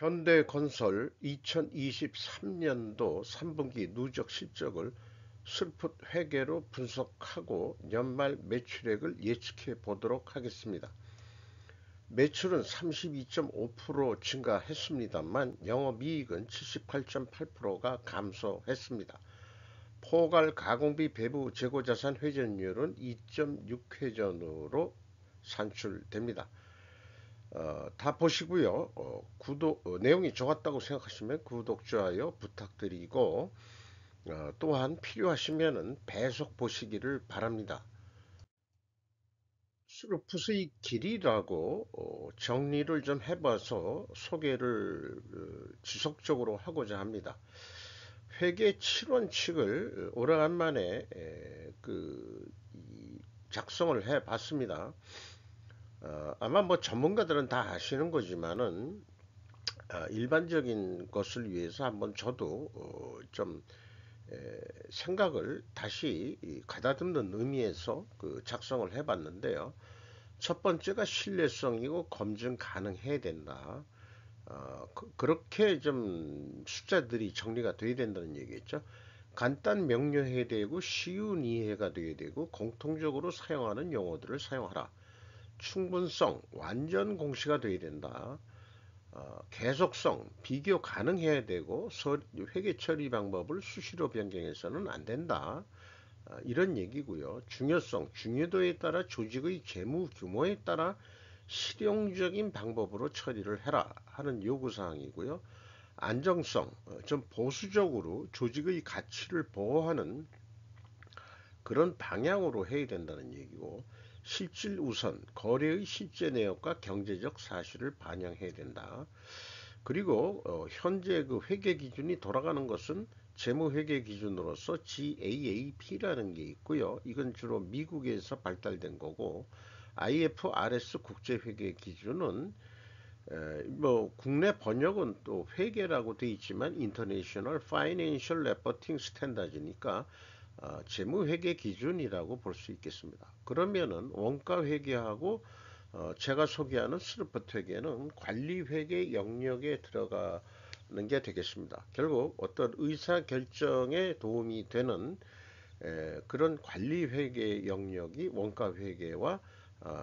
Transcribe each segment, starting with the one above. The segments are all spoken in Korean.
현대건설 2023년도 3분기 누적 실적을 슬풋 회계로 분석하고 연말 매출액을 예측해 보도록 하겠습니다. 매출은 32.5% 증가했습니다만 영업이익은 78.8%가 감소했습니다. 포괄 가공비 배부 재고자산 회전율은 2.6회전으로 산출됩니다. 다 보시고요. 내용이 좋았다고 생각하시면 구독, 좋아요 부탁드리고 또한 필요하시면 배속 보시기를 바랍니다. 스루풋의 길이라고 정리를 좀 해봐서 소개를 지속적으로 하고자 합니다. 회계 7원칙을 오래간만에 작성을 해 봤습니다. 아마 뭐 전문가들은 다 아시는 거지만은 일반적인 것을 위해서 한번 저도 좀 생각을 다시 가다듬는 의미에서 작성을 해 봤는데요. 첫 번째가 신뢰성이고 검증 가능해야 된다. 그렇게 좀 숫자들이 정리가 돼야 된다는 얘기겠죠. 간단 명료해야 되고 쉬운 이해가 돼야 되고 공통적으로 사용하는 용어들을 사용하라. 충분성, 완전 공시가 돼야 된다. 계속성, 비교 가능해야 되고 회계 처리 방법을 수시로 변경해서는 안 된다. 이런 얘기고요. 중요성, 중요도에 따라 조직의 재무 규모에 따라 실용적인 방법으로 처리를 해라 하는 요구사항이고요. 안정성, 좀 보수적으로 조직의 가치를 보호하는 그런 방향으로 해야 된다는 얘기고, 실질 우선, 거래의 실제 내역과 경제적 사실을 반영해야 된다. 그리고 현재 회계 기준이 돌아가는 것은 재무 회계 기준으로서 GAAP라는 게 있고요. 이건 주로 미국에서 발달된 거고, IFRS 국제 회계 기준은 뭐 국내 번역은 또 회계라고 돼 있지만 International Financial Reporting Standards니까 재무 회계 기준이라고 볼 수 있겠습니다. 그러면은 원가 회계하고 제가 소개하는 스루풋 회계는 관리 회계 영역에 들어가는 게 되겠습니다. 결국 어떤 의사 결정에 도움이 되는 그런 관리 회계 영역이 원가 회계와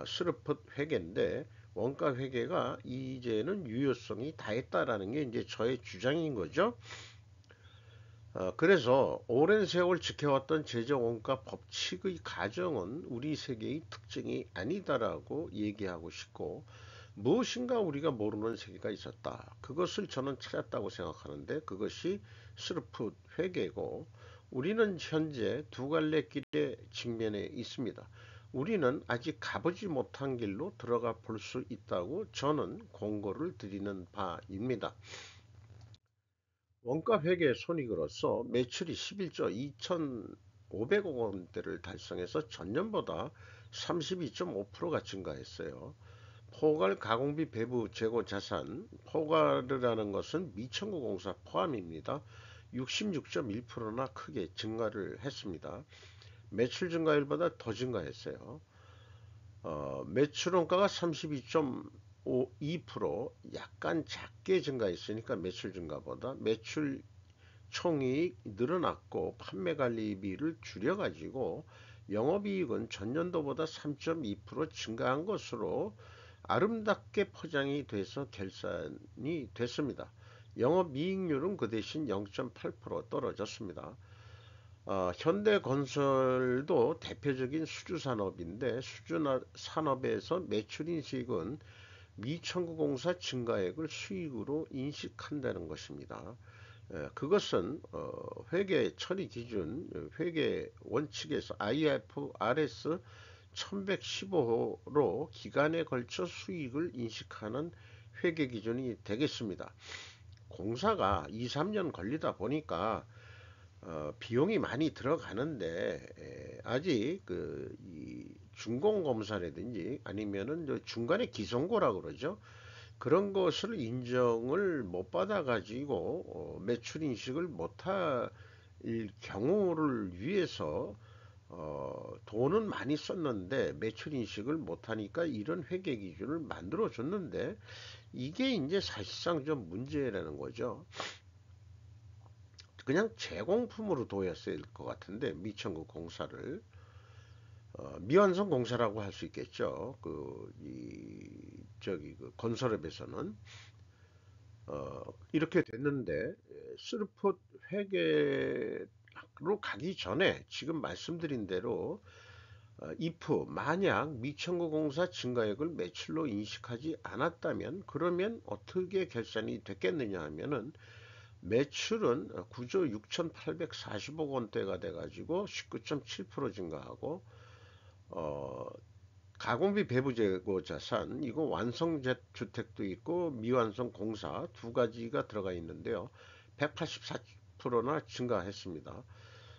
스루풋 회계인데, 원가 회계가 이제는 유효성이 다했다라는 게 이제 저의 주장인 거죠. 그래서 오랜 세월 지켜왔던 재정원가 법칙의 가정은 우리 세계의 특징이 아니다라고 얘기하고 싶고, 무엇인가 우리가 모르는 세계가 있었다. 그것을 저는 찾았다고 생각하는데 그것이 스루풋 회계고, 우리는 현재 두 갈래 길에 직면해 있습니다. 우리는 아직 가보지 못한 길로 들어가 볼 수 있다고 저는 공고를 드리는 바입니다. 원가 회계 손익으로서 매출이 11조 2,500억 원대를 달성해서 전년보다 32.5%가 증가했어요. 포괄 가공비 배부 재고 자산, 포괄이라는 것은 미청구공사 포함입니다. 66.1%나 크게 증가를 했습니다. 매출 증가율보다 더 증가했어요. 매출 원가가 32.2%, 약간 작게 증가했으니까 매출 증가보다 매출 총이익 늘어났고 판매 관리비를 줄여가지고 영업이익은 전년도보다 3.2% 증가한 것으로 아름답게 포장이 돼서 결산이 됐습니다. 영업이익률은 그 대신 0.8% 떨어졌습니다. 현대건설도 대표적인 수주산업인데, 수주산업에서 매출인식은 미청구공사 증가액을 수익으로 인식한다는 것입니다. 그것은 회계 처리 기준, 회계 원칙에서 IFRS 1115로 기간에 걸쳐 수익을 인식하는 회계 기준이 되겠습니다. 공사가 2, 3년 걸리다 보니까 비용이 많이 들어가는데, 아직 이 준공검사라든지 아니면은 중간에 기성고라고 그러죠. 그런 것을 인정을 못 받아 가지고 매출 인식을 못할 경우를 위해서 돈은 많이 썼는데 매출 인식을 못하니까 이런 회계 기준을 만들어 줬는데 이게 이제 사실상 좀 문제라는 거죠. 그냥 제공품으로 둬야 될 것 같은데 미천국 공사를 미완성 공사라고 할 수 있겠죠. 그 건설업에서는 이렇게 됐는데 스루폿 회계로 가기 전에 지금 말씀드린 대로 if 만약 미천구 공사 증가액을 매출로 인식하지 않았다면 그러면 어떻게 결산이 됐겠느냐 하면은 매출은 9조 6,840억 원대가 돼가지고 19.7% 증가하고 어, 가공비 배부 재고 자산 이거 완성 주택도 있고 미완성 공사 두 가지가 들어가 있는데요. 184%나 증가했습니다.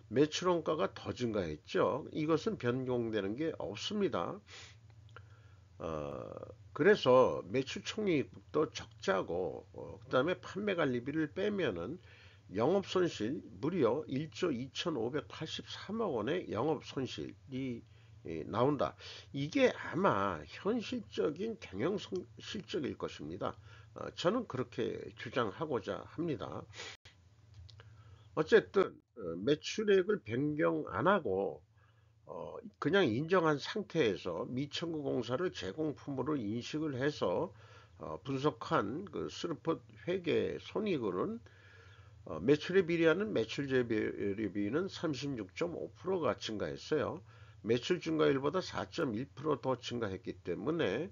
매출 원가가 더 증가했죠. 이것은 변동되는 게 없습니다. 어, 그래서 매출 총이익도 적자고 그다음에 판매 관리비를 빼면은 영업 손실 무려 1조 2,583억 원의 영업 손실이 나온다. 이게 아마 현실적인 경영 실적일 것입니다. 저는 그렇게 주장하고자 합니다. 어쨌든 매출액을 변경 안 하고 그냥 인정한 상태에서 미천구 공사를 제공품으로 인식을 해서 분석한 그 스루폿 회계 손익으로는 매출에 비례하는 매출 재배비는 36.5%가 증가했어요. 매출 증가율보다 4.1%더 증가했기 때문에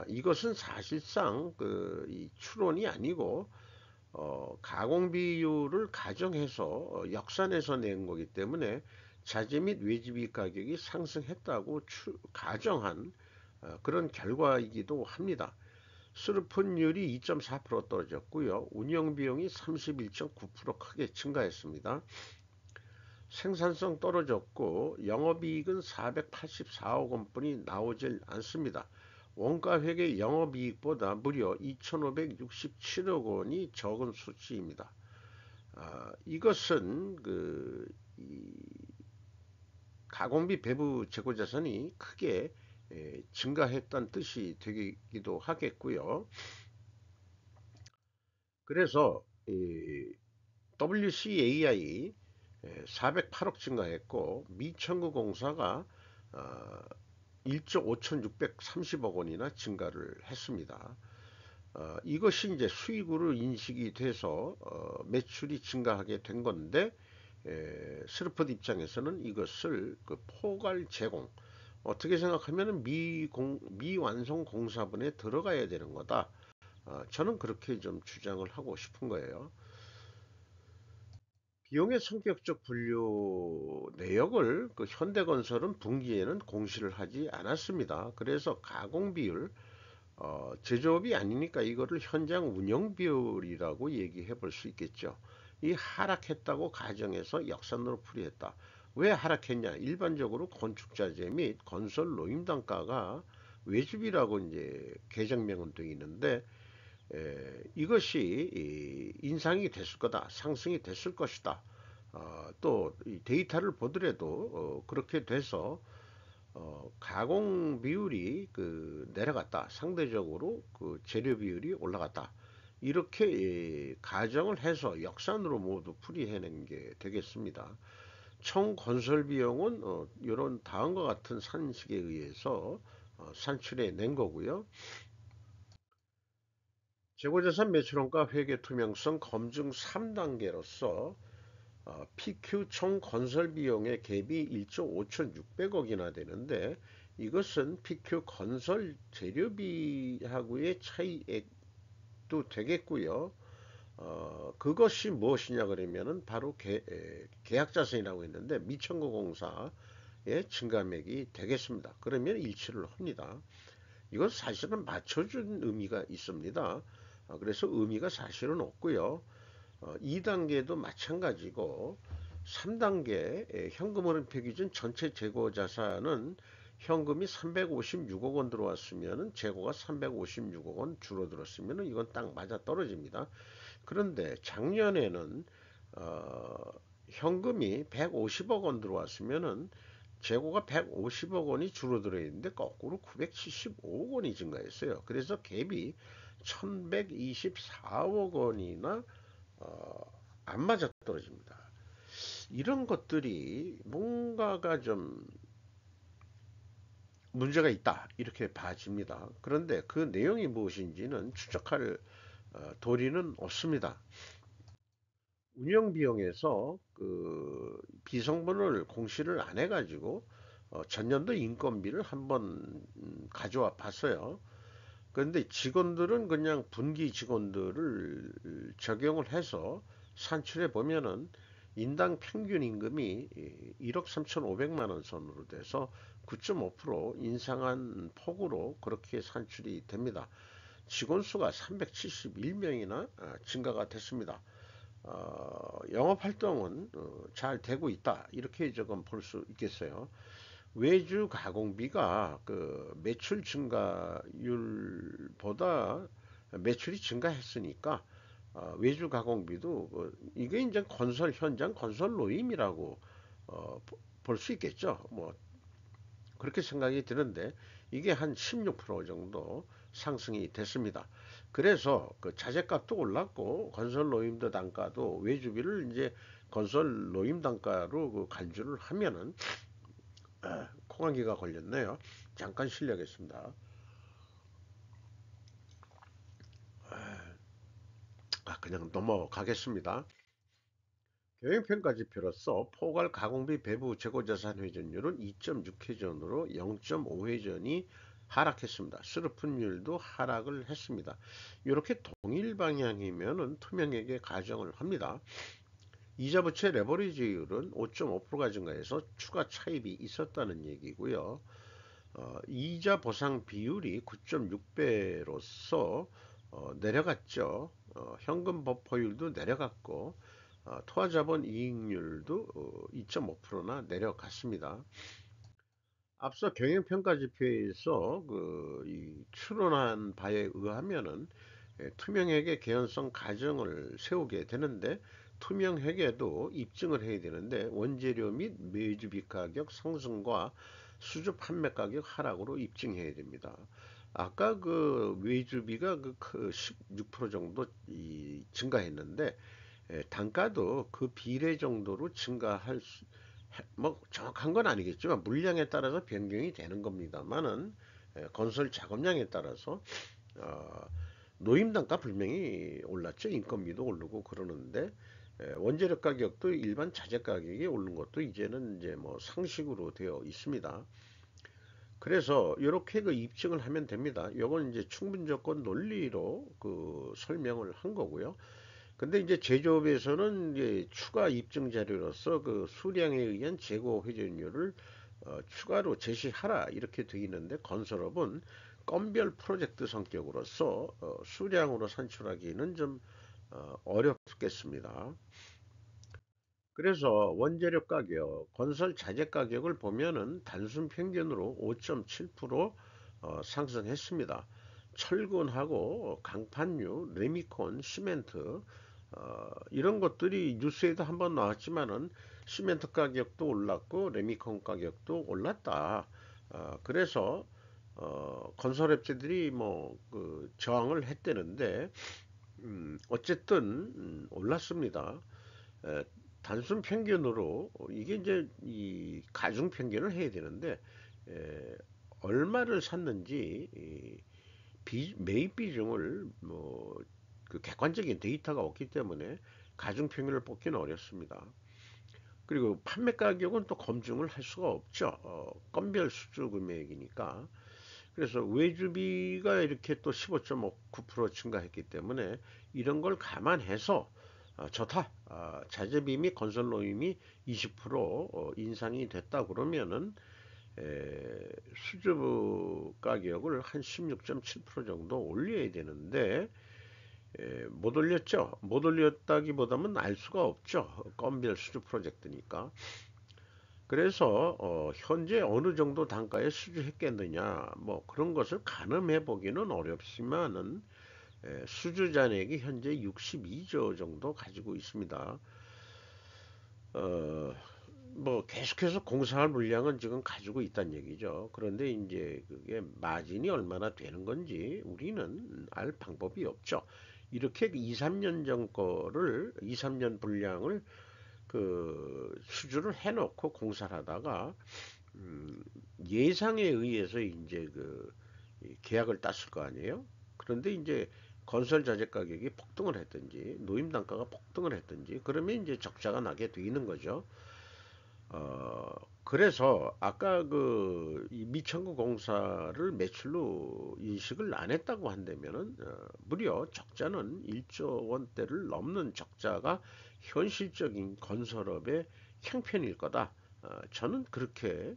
이것은 사실상 이 추론이 아니고 가공 비율을 가정해서 역산해서 낸 거기 때문에 자재 및 외지비 가격이 상승했다고 가정한 그런 결과이기도 합니다. 수르폰율이 2.4% 떨어졌고요. 운영비용이 31.9% 크게 증가했습니다. 생산성 떨어졌고 영업이익은 484억 원뿐이 나오질 않습니다. 원가회계 영업이익보다 무려 2,567억 원이 적은 수치입니다. 이것은 가공비 배부 재고자산이 크게 증가했다는 뜻이 되기도 하겠고요. 그래서 WCAI 408억 증가했고 미천구 공사가 1조 5,630억 원이나 증가를 했습니다. 이것이 이제 수익으로 인식이 돼서 매출이 증가하게 된 건데 스루폿 입장에서는 이것을 그 포괄 제공 어떻게 생각하면 미완성 공사분에 들어가야 되는 거다. 저는 그렇게 좀 주장을 하고 싶은 거예요. 비용의 성격적 분류 내역을 그 현대건설은 분기에는 공시를 하지 않았습니다. 그래서 가공비율, 제조업이 아니니까 이거를 현장 운영비율이라고 얘기해 볼 수 있겠죠. 이 하락했다고 가정해서 역산으로 풀이했다. 왜 하락했냐? 일반적으로 건축자재 및 건설 노임단가가 외주비라고 이제 계정명은 되어 있는데 이것이 인상이 됐을 거다, 상승이 됐을 것이다. 또 데이터를 보더라도 그렇게 돼서 가공 비율이 내려갔다. 상대적으로 그 재료 비율이 올라갔다. 이렇게 가정을 해서 역산으로 모두 풀이해낸 게 되겠습니다. 총 건설 비용은 이런 다음과 같은 산식에 의해서 산출해 낸 거고요. 재고자산 매출원가 회계 투명성 검증 3단계로서 PQ 총 건설 비용의 갭이 1조 5,600억이나 되는데 이것은 PQ 건설 재료비하고의 차이액도 되겠고요. 그것이 무엇이냐 그러면은 바로 계약자산이라고 했는데 미천구 공사의 증감액이 되겠습니다. 그러면 일치를 합니다. 이건 사실은 맞춰준 의미가 있습니다. 그래서 의미가 사실은 없고요. 2단계도 마찬가지고 3단계 현금 흐름표 기준 전체 재고 자산은 현금이 356억 원 들어왔으면 재고가 356억 원 줄어들었으면 이건 딱 맞아 떨어집니다. 그런데 작년에는 현금이 150억 원 들어왔으면은 재고가 150억 원이 줄어들어 있는데 거꾸로 975억 원이 증가했어요. 그래서 갭이 1124억 원이나 안 맞아 떨어집니다. 이런 것들이 뭔가가 좀 문제가 있다 이렇게 봐집니다. 그런데 그 내용이 무엇인지는 추적할 도리는 없습니다. 운영 비용에서 그 비성분을 공시를 안 해가지고 전년도 인건비를 한번 가져와 봤어요. 그런데 직원들은 그냥 분기 직원들을 적용을 해서 산출해 보면은 인당 평균 임금이 1억 3,500만 원 선으로 돼서 9.5% 인상한 폭으로 그렇게 산출이 됩니다. 직원 수가 371명이나 증가가 됐습니다. 영업 활동은 잘 되고 있다 이렇게 조금 볼 수 있겠어요. 외주 가공비가 그 매출 증가율보다 매출이 증가했으니까 외주 가공비도 이게 이제 건설 현장 건설 노임이라고 볼 수 있겠죠. 뭐 그렇게 생각이 드는데 이게 한 16% 정도 상승이 됐습니다. 그래서 그 자재값도 올랐고 건설 노임도 단가도 외주비를 이제 건설 노임 단가로 그 간주를 하면은 콩한기가 걸렸네요. 잠깐 실례하겠습니다. 그냥 넘어가겠습니다. 경영평가 지표로서 포괄 가공비 배부 재고자산 회전율은 2.6회전으로 0.5회전이 하락했습니다. 스르픈율도 하락을 했습니다. 이렇게 동일 방향이면 투명하게 가정을 합니다. 이자부채 레버리지율은 5.5%가 증가해서 추가 차입이 있었다는 얘기고요. 이자 보상 비율이 9.6배로서 내려갔죠. 현금 버퍼율도 내려갔고 투하자본 이익률도 2.5%나 내려갔습니다. 앞서 경영평가 지표에서 이 추론한 바에 의하면은 투명회계 개연성 가정을 세우게 되는데 투명회계도 입증을 해야 되는데 원재료 및 매주비 가격 상승과 수주 판매 가격 하락으로 입증해야 됩니다. 아까 그 외주비가 그 16% 정도 증가했는데 단가도 그 비례 정도로 증가할 수, 뭐 정확한 건 아니겠지만 물량에 따라서 변경이 되는 겁니다만은 건설 작업량에 따라서 어, 노임 단가 분명히 올랐죠. 인건비도 오르고 그러는데 원재료 가격도 일반 자재 가격이 오른 것도 이제는 이제 뭐 상식으로 되어 있습니다. 그래서 이렇게 그 입증을 하면 됩니다. 이건 이제 충분 조건 논리로 그 설명을 한 거고요. 근데 이제 제조업에서는 이제 추가 입증 자료로서 그 수량에 의한 재고 회전율을 추가로 제시하라 이렇게 되어 있는데 건설업은 건별 프로젝트 성격으로서 수량으로 산출하기는 좀 어렵겠습니다. 그래서 원재료 가격, 건설 자재 가격을 보면은 단순 평균으로 5.7% 상승했습니다. 철근하고 강판유, 레미콘, 시멘트 이런 것들이 뉴스에도 한번 나왔지만은 시멘트 가격도 올랐고 레미콘 가격도 올랐다. 그래서 건설업체들이 뭐 그 저항을 했대는데 어쨌든 올랐습니다. 에, 단순 평균으로 이게 이제 이 가중 평균을 해야 되는데 에, 얼마를 샀는지 매입 비중을 뭐 그 객관적인 데이터가 없기 때문에 가중 평균을 뽑기는 어렵습니다. 그리고 판매 가격은 또 검증을 할 수가 없죠. 건별 수주 금액이니까. 그래서 외주비가 이렇게 또 15.9% 증가했기 때문에 이런 걸 감안해서 좋다. 자재비 및 건설 노임이 20% 인상이 됐다 그러면은 수주 가격을 한 16.7% 정도 올려야 되는데 못 올렸죠. 못 올렸다기보다는 알 수가 없죠. 건별 수주 프로젝트니까. 그래서 현재 어느 정도 단가에 수주했겠느냐 뭐 그런 것을 가늠해 보기는 어렵지만은 수주 잔액이 현재 62조 정도 가지고 있습니다. 어, 뭐 계속해서 공사할 물량은 지금 가지고 있다는 얘기죠. 그런데 이제 그게 마진이 얼마나 되는 건지 우리는 알 방법이 없죠. 이렇게 2, 3년 전 거를 2, 3년 분량을 그 수주를 해놓고 공사를 하다가 음, 예상에 의해서 이제 계약을 땄을 거 아니에요? 그런데 이제 건설 자재 가격이 폭등을 했든지 노임 단가가 폭등을 했든지 그러면 이제 적자가 나게 되는 거죠. 어, 그래서 아까 이 미천구 공사를 매출로 인식을 안 했다고 한다면은 무려 적자는 1조 원대를 넘는 적자가 현실적인 건설업의 형편일 거다. 저는 그렇게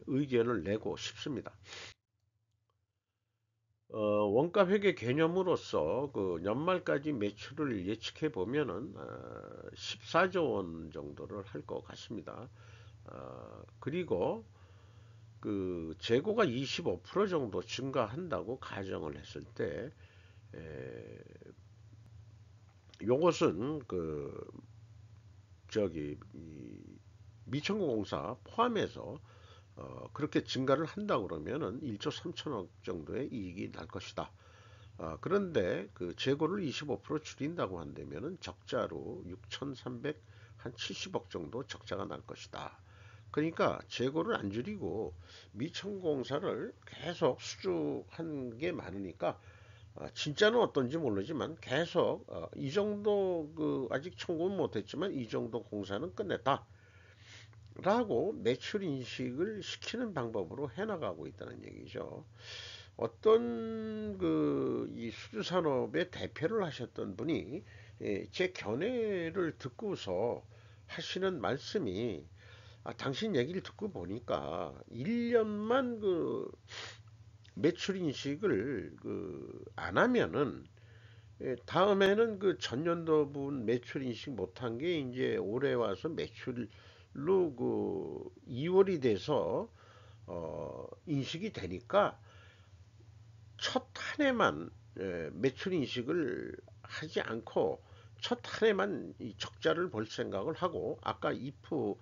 의견을 내고 싶습니다. 원가 회계 개념으로 연말까지 매출을 예측해 보면은 14조 원 정도를 할 것 같습니다. 그리고 그 재고가 25% 정도 증가한다고 가정을 했을 때 요것은 저기 미천공사 포함해서 그렇게 증가를 한다 그러면은 1조 3천억 정도의 이익이 날 것이다. 그런데 그 재고를 25% 줄인다고 한다면은 적자로 6,300 한 70억 정도 적자가 날 것이다. 그러니까 재고를 안 줄이고 미천공사를 계속 수주한 게 많으니까 진짜는 어떤지 모르지만 계속 이 정도 아직 청구는 못했지만 이 정도 공사는 끝냈다. 라고 매출 인식을 시키는 방법으로 해나가고 있다는 얘기죠. 어떤 이 수주 산업의 대표를 하셨던 분이 제 견해를 듣고서 하시는 말씀이 당신 얘기를 듣고 보니까 1년만 매출 인식을 안 하면은 다음에는 전년도 분 매출 인식 못한 게 이제 올해 와서 매출로 2월이 돼서 인식이 되니까 첫 한 해만 매출 인식을 하지 않고 첫 한 해만 이 적자를 볼 생각을 하고 아까 if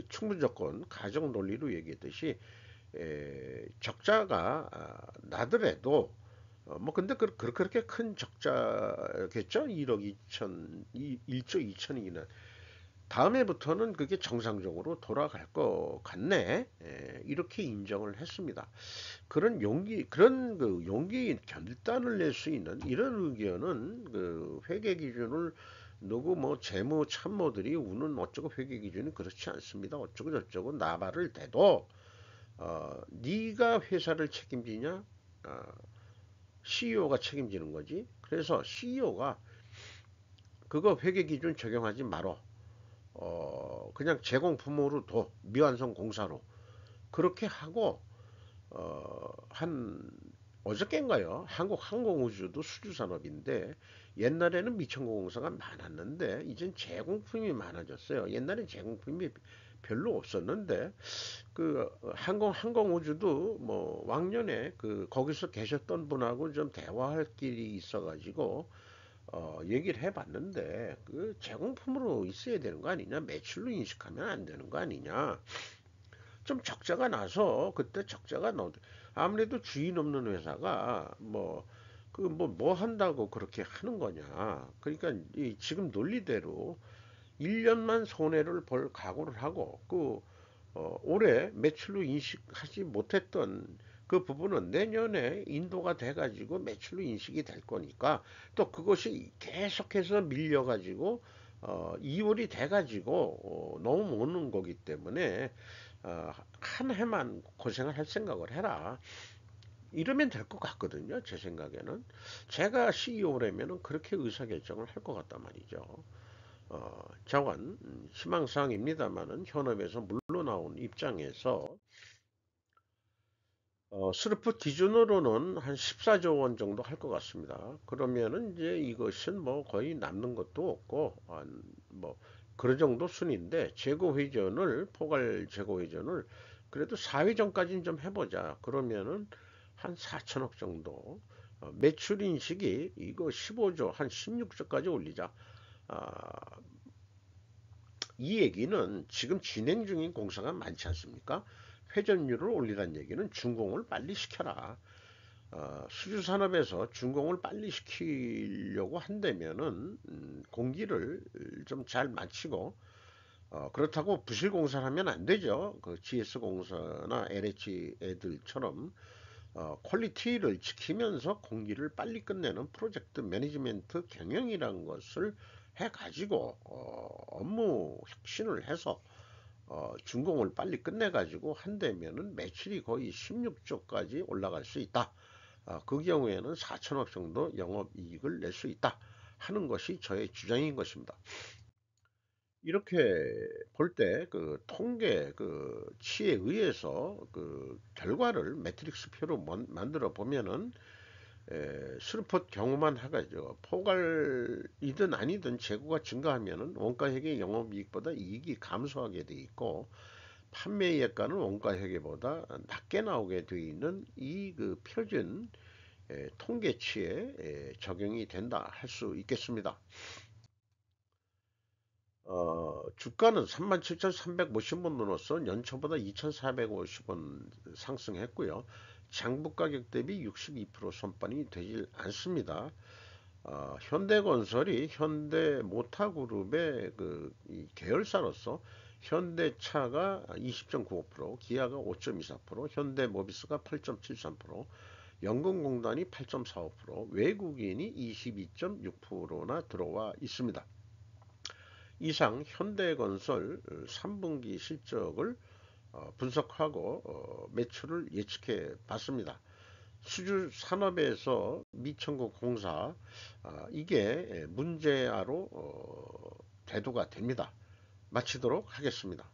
충분 조건 가정 논리로 얘기했듯이 적자가 나더라도 뭐 근데 그렇게 큰 적자겠죠? 1억 2천 1조 2천이기는 다음해부터는 그게 정상적으로 돌아갈 것 같네. 이렇게 인정을 했습니다. 그런 용기 결단을 낼 수 있는 이런 의견은 회계 기준을 누구 뭐 재무 참모들이 우는 어쩌고 회계 기준이 그렇지 않습니다. 어쩌고 저쩌고 나발을 대도 네가 회사를 책임지냐? 어, CEO가 책임지는 거지. 그래서 CEO가 그거 회계 기준 적용하지 말어. 그냥 제공품으로 둬. 미완성 공사로. 그렇게 하고 한 어저께인가요? 한국 항공우주도 수주산업인데 옛날에는 미천공사가 많았는데 이젠 제공품이 많아졌어요. 옛날엔 제공품이 별로 없었는데 항공우주도 뭐 왕년에 거기서 계셨던 분하고 좀 대화할 길이 있어가지고 얘기를 해봤는데 제공품으로 있어야 되는 거 아니냐? 매출로 인식하면 안 되는 거 아니냐? 좀 적자가 나서 그때 적자가 아무래도 주인 없는 회사가 뭐 한다고 그렇게 하는 거냐. 그러니까 지금 논리대로 1년만 손해를 볼 각오를 하고 올해 매출로 인식하지 못했던 그 부분은 내년에 인도가 돼가지고 매출로 인식이 될 거니까 또 그것이 계속해서 밀려가지고 2월이 돼가지고 너무 오는 거기 때문에 한 해만 고생을 할 생각을 해라. 이러면 될 것 같거든요. 제 생각에는. 제가 CEO라면 그렇게 의사결정을 할 것 같단 말이죠. 자관, 희망사항입니다만은 현업에서 물러나온 입장에서 스루프 기준으로는 한 14조 원 정도 할 것 같습니다. 그러면은 이제 이것은 뭐 거의 남는 것도 없고, 뭐, 그런 정도 순인데, 포괄 재고 회전을 그래도 4회전까지는 좀 해보자. 그러면은 한 4천억 정도. 매출 인식이 이거 15조, 한 16조까지 올리자. 아, 이 얘기는 지금 진행 중인 공사가 많지 않습니까? 회전율을 올리란 얘기는 준공을 빨리 시켜라. 수주산업에서 준공을 빨리 시키려고 한다면은 공기를 좀 잘 맞추고 그렇다고 부실 공사를 하면 안 되죠. 그 GS공사나 LH 애들처럼 퀄리티를 지키면서 공기를 빨리 끝내는 프로젝트 매니지먼트 경영이라는 것을 해가지고 업무 혁신을 해서 준공을 빨리 끝내가지고 한다면은 매출이 거의 16조까지 올라갈 수 있다. 그 경우에는 4천억 정도 영업이익을 낼 수 있다 하는 것이 저의 주장인 것입니다. 이렇게 볼 때 그 통계 그 치에 의해서 그 결과를 매트릭스 표로 만들어 보면은 슬퍼 경우만 해가지고 포괄이든 아니든 재고가 증가하면은 원가회계 영업이익보다 이익이 감소하게 돼 있고 판매예가는 원가회계보다 낮게 나오게 되어 있는 이 그 표준 통계치에 적용이 된다 할 수 있겠습니다. 주가는 37,350원으로서 연초보다 2,450원 상승했고요. 장부 가격 대비 62% 선반이 되질 않습니다. 현대건설이 현대모타그룹의 이 계열사로서 현대차가 20.95%, 기아가 5.24%, 현대모비스가 8.73%, 연금공단이 8.45%, 외국인이 22.6%나 들어와 있습니다. 이상 현대건설 3분기 실적을 분석하고 매출을 예측해 봤습니다. 수주 산업에서 미천국 공사 이게 문제아로 대두가 됩니다. 마치도록 하겠습니다.